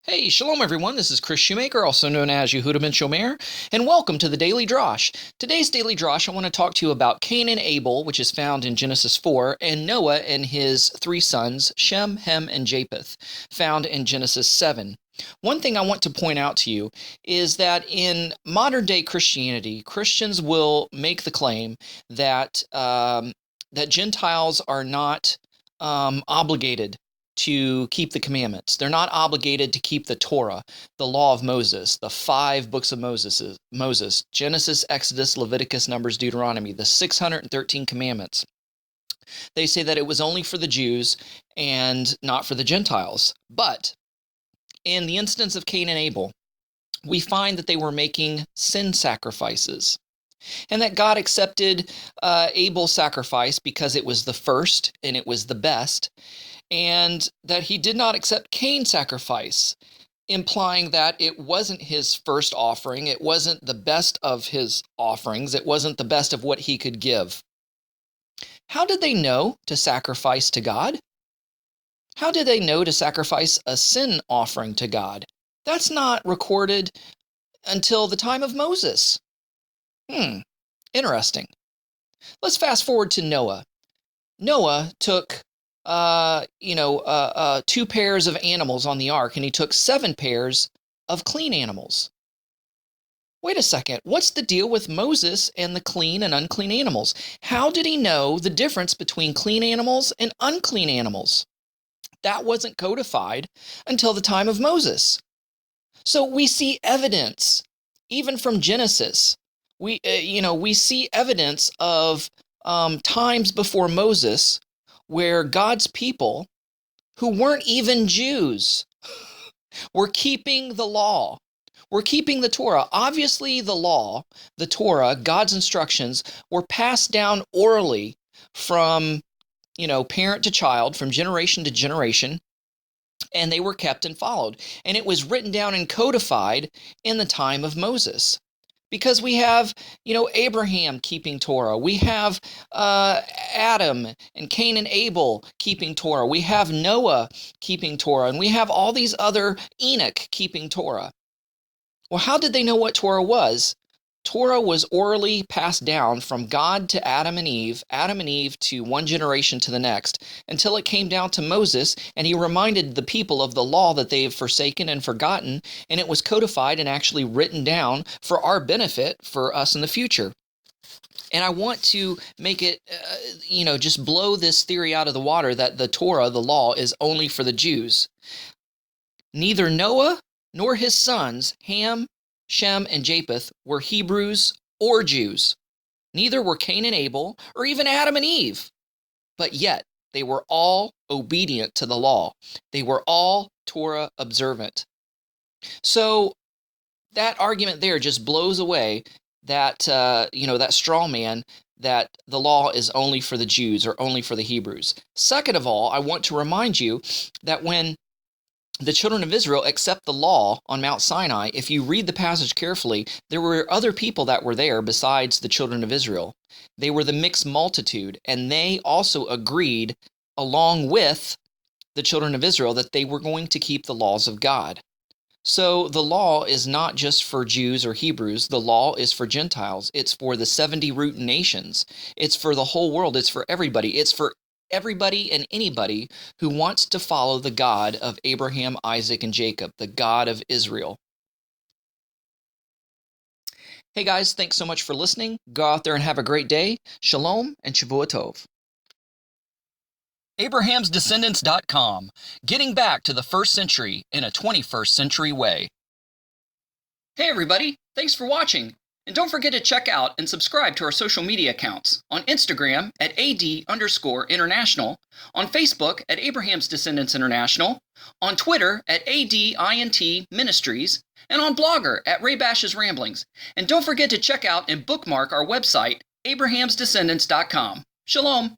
Hey, shalom everyone, this is Kris Shoemaker, also known as Yehudah ben Shomeyr, and welcome to the Daily Drash. Today's Daily Drash, I want to talk to you about Cain and Abel, which is found in Genesis 4, and Noah and his three sons, Shem, Ham, and Japheth, found in Genesis 7. One thing I want to point out to you is that in modern-day Christianity, Christians will make the claim that, that Gentiles are not obligated to keep the commandments. They're not obligated to keep the Torah, the law of Moses, the 5 books of Moses, Genesis, Exodus, Leviticus, Numbers, Deuteronomy, the 613 commandments. They say that it was only for the Jews and not for the Gentiles. But in the instance of Cain and Abel, we find that they were making sin sacrifices, and that God accepted Abel's sacrifice because it was the first and it was the best, and that he did not accept Cain's sacrifice, implying that it wasn't his first offering, it wasn't the best of his offerings, it wasn't the best of what he could give. How did they know to sacrifice to God? How did they know to sacrifice a sin offering to God? That's not recorded until the time of Moses. Interesting. Let's fast forward to Noah. Noah took 2 pairs of animals on the ark, and he took 7 pairs of clean animals. Wait a second, what's the deal with Moses and the clean and unclean animals? How did he know the difference between clean animals and unclean animals? That wasn't codified until the time of Moses. So we see evidence, even from Genesis. We see evidence of times before Moses where God's people, who weren't even Jews, were keeping the law, were keeping the Torah. Obviously, the law, the Torah, God's instructions, were passed down orally from, parent to child, from generation to generation, and they were kept and followed. And it was written down and codified in the time of Moses. Because we have, Abraham keeping Torah. We have Adam and Cain and Abel keeping Torah. We have Noah keeping Torah. And we have all these other, Enoch keeping Torah. Well, how did they know what Torah was? Torah was orally passed down from God to Adam and Eve to one generation to the next, until it came down to Moses, and he reminded the people of the law that they have forsaken and forgotten, and it was codified and actually written down for our benefit, for us in the future. And I want to make it, just blow this theory out of the water that the Torah, the law, is only for the Jews. Neither Noah nor his sons, Ham, Shem, and Japheth, were Hebrews or Jews. Neither were Cain and Abel, or even Adam and Eve. But yet, they were all obedient to the law. They were all Torah observant. So, that argument there just blows away that, that straw man that the law is only for the Jews or only for the Hebrews. Second of all, I want to remind you that when the children of Israel accept the law on Mount Sinai, if you read the passage carefully, there were other people that were there besides the children of Israel. They were the mixed multitude, and they also agreed, along with the children of Israel, that they were going to keep the laws of God. So the law is not just for Jews or Hebrews. The law is for Gentiles. It's for the 70 root nations. It's for the whole world. It's for everybody. It's for everybody and anybody who wants to follow the God of Abraham, Isaac, and Jacob, the God of Israel. Hey guys, thanks so much for listening. Go out there and have a great day. Shalom and Shavua Tov. AbrahamsDescendants.com, getting back to the 1st century in a 21st century way. Hey everybody, thanks for watching. And don't forget to check out and subscribe to our social media accounts on Instagram at AD_International, on Facebook at Abraham's Descendants International, on Twitter at ADINT Ministries, and on Blogger at Ray Bash's Ramblings. And don't forget to check out and bookmark our website, AbrahamsDescendants.com. Shalom.